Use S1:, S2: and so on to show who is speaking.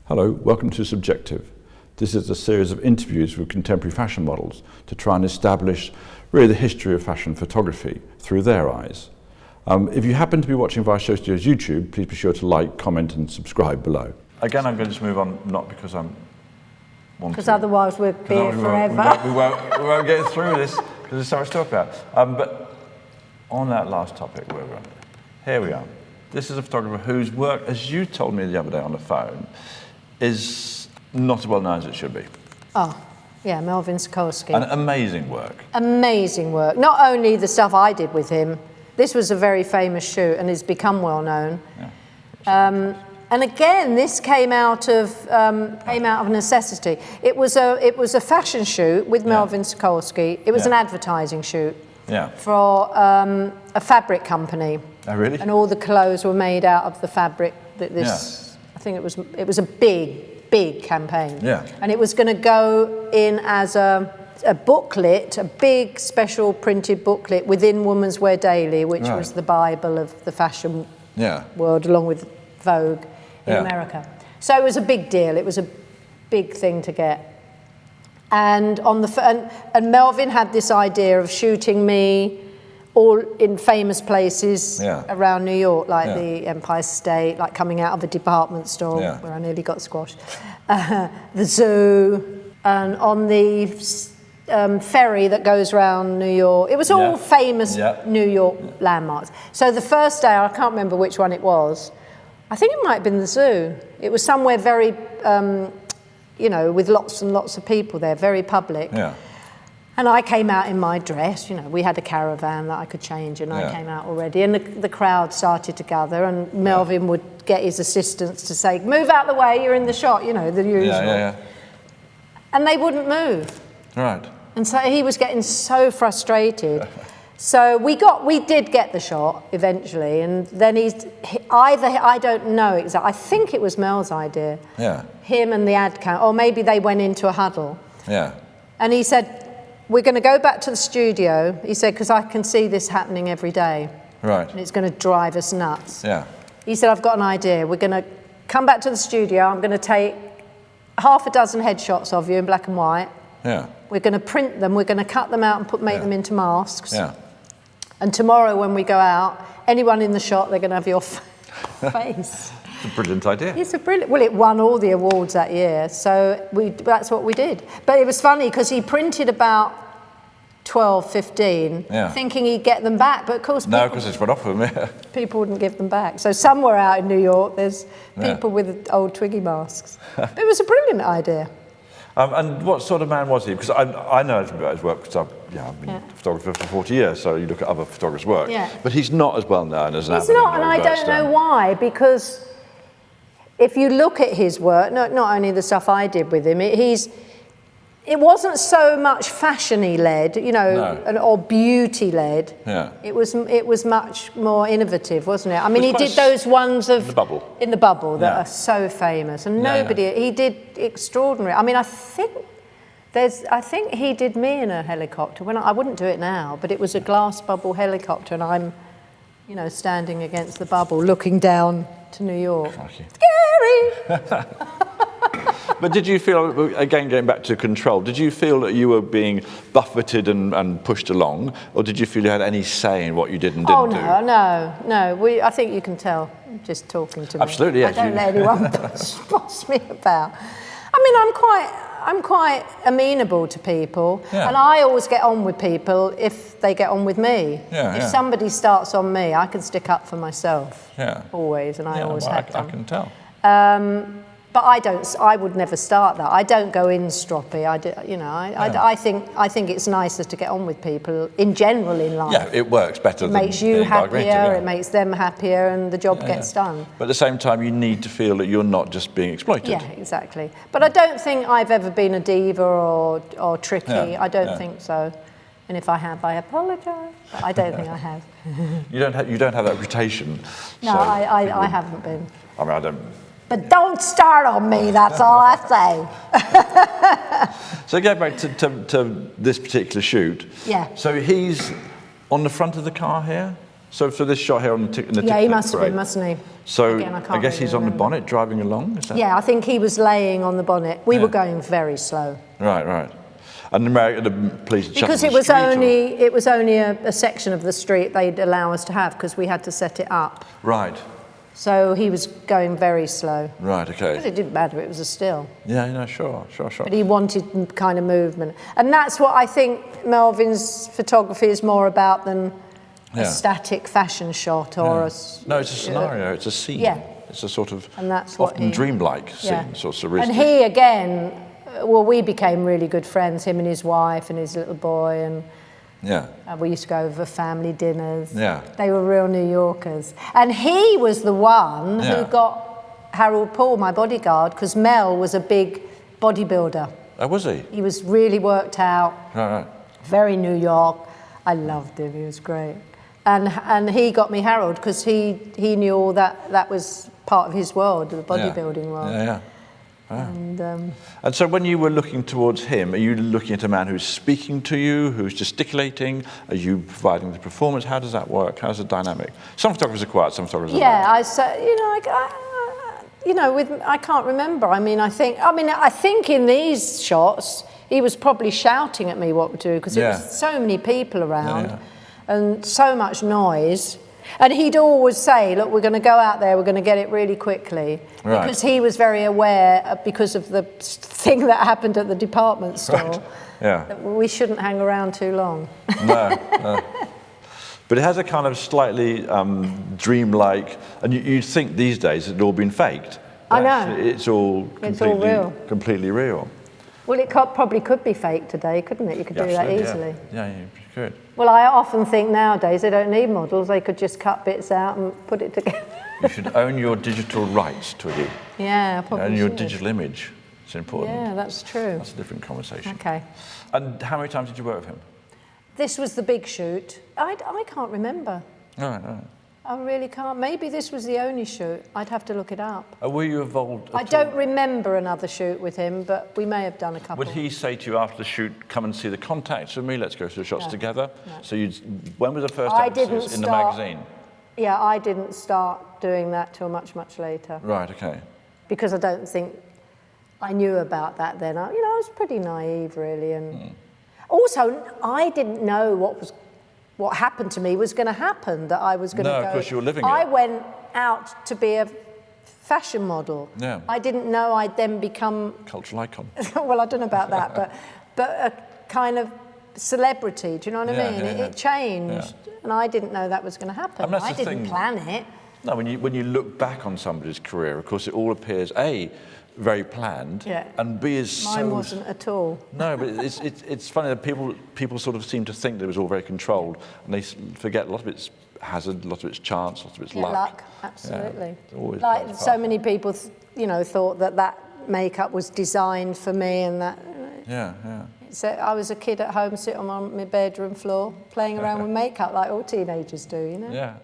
S1: Hello, welcome to Subjective. This is a series of interviews with contemporary fashion models to try and establish really the history of fashion photography through their eyes. If you happen to be watching via Show Studios YouTube, please be sure to like, comment and subscribe below. Again, I'm going to just move on, not because I'm wanting.
S2: Because otherwise we'll be here forever.
S1: We won't get through this because there's so much to talk about. But on that last topic, here we are. This is a photographer whose work, as you told me the other day on the phone, is not as well known as it should be.
S2: Oh, yeah, Melvin Sokolsky.
S1: An amazing work.
S2: Amazing work. Not only the stuff I did with him, this was a very famous shoot and has become well known. Yeah. And again, this came out of necessity. It was a fashion shoot with Melvin Sokolsky. It was an advertising shoot for a fabric company.
S1: Oh, really?
S2: And all the clothes were made out of the fabric that this. I think it was a big campaign. Yeah. And it was going to go in as a booklet, a big special printed booklet within Women's Wear Daily, which was the Bible of the fashion world, along with Vogue in America. So it was a big deal. It was a big thing to get. And and Melvin had this idea of shooting me all in famous places around New York, like the Empire State, like coming out of a department store where I nearly got squashed, the zoo, and on the ferry that goes around New York. It was all famous New York landmarks. So the first day, I can't remember which one it was. I think it might have been the zoo. It was somewhere very, with lots and lots of people there, very public. Yeah. And I came out in my dress, we had a caravan that I could change, and I came out already. And the crowd started to gather, and Melvin would get his assistants to say, "Move out the way, you're in the shot," the usual. And they wouldn't move. Right. And so he was getting so frustrated. So we did get the shot eventually, and then I don't know exactly, I think it was Mel's idea. Yeah. Him and the ad count, or maybe they went into a huddle. Yeah. And he said, "We're going to go back to the studio," he said, "because I can see this happening every day. Right. And it's going to drive us nuts." Yeah. He said, "I've got an idea. We're going to come back to the studio. I'm going to take half a dozen headshots of you in black and white. Yeah. We're going to print them. We're going to cut them out and make them into masks. Yeah. And tomorrow when we go out, anyone in the shot, they're going to have your face."
S1: It's a brilliant idea.
S2: It's a brilliant. Well, it won all the awards that year, so that's what we did. But it was funny because he printed about 12, 15, thinking he'd get them back, but of course
S1: no, because it's run off of them.
S2: People wouldn't give them back. So somewhere out in New York, there's people with old Twiggy masks. It was a brilliant idea.
S1: And what sort of man was he? Because I know about his work because I've been a photographer for 40 years, so you look at other photographers' work. Yeah. But he's not as well known as an. He's
S2: not, and I don't know why, because if you look at his work, not only the stuff I did with him, it wasn't so much fashion-y led, or beauty-led. Yeah. It was much more innovative, wasn't it? I mean, he did those ones of in the bubble that are so famous, and he did extraordinary. I mean, I think he did me in a helicopter. I wouldn't do it now, but it was a glass bubble helicopter, and I'm, standing against the bubble, looking down to New York. Scary.
S1: But did you feel, again going back to control, did you feel that you were being buffeted and pushed along, or did you feel you had any say in what you did and didn't do?
S2: No. I think you can tell just talking to me.
S1: Absolutely, yes.
S2: I don't let anyone boss me about. I mean, I'm quite amenable to people, and I always get on with people if they get on with me. If somebody starts on me, I can stick up for myself. Always, and I always have done.
S1: I can tell.
S2: But I would never start that. I don't go in stroppy. I think it's nicer to get on with people in general in life.
S1: Yeah, it works better. It
S2: makes you happier, it makes them happier, and the job gets done.
S1: But at the same time, you need to feel that you're not just being exploited.
S2: Yeah, exactly. But I don't think I've ever been a diva or tricky. I don't think so. And if I have, I apologise. But I don't think I have.
S1: You don't have that reputation.
S2: No, so I haven't been.
S1: I mean, I don't.
S2: But don't start on me, that's all I say.
S1: So going back to this particular shoot. Yeah. So he's on the front of the car here? So for this shot here on the in the
S2: he must have been, mustn't he?
S1: So
S2: Again,
S1: I guess he's on the bonnet driving along, is that?
S2: Yeah, I think he was laying on the bonnet. We were going very slow.
S1: Right. And the police
S2: because it was only a section of the street they'd allow us to have because we had to set it up.
S1: Right.
S2: So he was going very slow.
S1: Right, okay.
S2: But it didn't matter, it was a still.
S1: Yeah, sure.
S2: But he wanted kind of movement. And that's what I think Melvin's photography is more about than a static fashion shot or a...
S1: No, it's a scenario, it's a scene.
S2: Yeah.
S1: It's a sort of
S2: and that's
S1: often dreamlike scene, sort of surrealistic.
S2: And he, again, well, we became really good friends, him and his wife and his little boy, and we used to go over family dinners. Yeah. They were real New Yorkers. And he was the one who got Harold Paul, my bodyguard, because Mel was a big bodybuilder.
S1: Oh, was he?
S2: He was really worked out.
S1: Right.
S2: Very New York. I loved him, he was great. And he got me Harold because he knew all that was part of his world, the bodybuilding world.
S1: Yeah.
S2: Wow.
S1: And so when you were looking towards him, are you looking at a man who's speaking to you, who's gesticulating? Are you providing the performance? How does that work? How's the dynamic? Some photographers are quiet, some photographers are loud.
S2: I can't remember. I think in these shots he was probably shouting at me what to do because there was so many people around and so much noise. And he'd always say, look, we're going to go out there, we're going to get it really quickly. Right. Because he was very aware, because of the thing that happened at the department store, that we shouldn't hang around too long.
S1: No. But it has a kind of slightly dreamlike, and you'd think these days it'd all been faked.
S2: I know.
S1: It's all completely real.
S2: Well, it probably could be fake today, couldn't it? You could do that easily.
S1: Yeah, you could.
S2: Well, I often think nowadays they don't need models. They could just cut bits out and put it together.
S1: You should own your digital rights, Twiggy.
S2: Yeah, probably
S1: own your digital image. It's important.
S2: Yeah, that's true.
S1: That's a different conversation.
S2: Okay.
S1: And how many times did you work with him?
S2: This was the big shoot. I can't remember.
S1: All right.
S2: I really can't. Maybe this was the only shoot. I'd have to look it up.
S1: Were you involved?
S2: I don't remember another shoot with him, but we may have done a couple.
S1: Would he say to you after the shoot, come and see the contacts with me, let's go through the shots together? No. So when was the first emphasis in the magazine?
S2: Yeah, I didn't start doing that till much, much later.
S1: Right, okay.
S2: Because I don't think I knew about that then. I was pretty naive, really. And also, I didn't know what happened to me was going to happen, that I was going to go...
S1: No, of course, you were living it.
S2: I went out to be a fashion model.
S1: Yeah.
S2: I didn't know I'd then become...
S1: Cultural icon.
S2: Well, I don't know about that, but a kind of celebrity, do you know what I mean? It changed, and I didn't know that was going to happen. I didn't plan it.
S1: No, when you look back on somebody's career, of course, it all appears, A, very planned, and B is
S2: Mine wasn't at all.
S1: No, but it's funny that people sort of seem to think that it was all very controlled, and they forget a lot of it's hazard, a lot of it's chance, a lot of it's luck.
S2: Luck, absolutely.
S1: Always
S2: like so many people, thought that makeup was designed for me, and that. So I was a kid at home, sitting on my bedroom floor, playing around with makeup like all teenagers do,
S1: Yeah.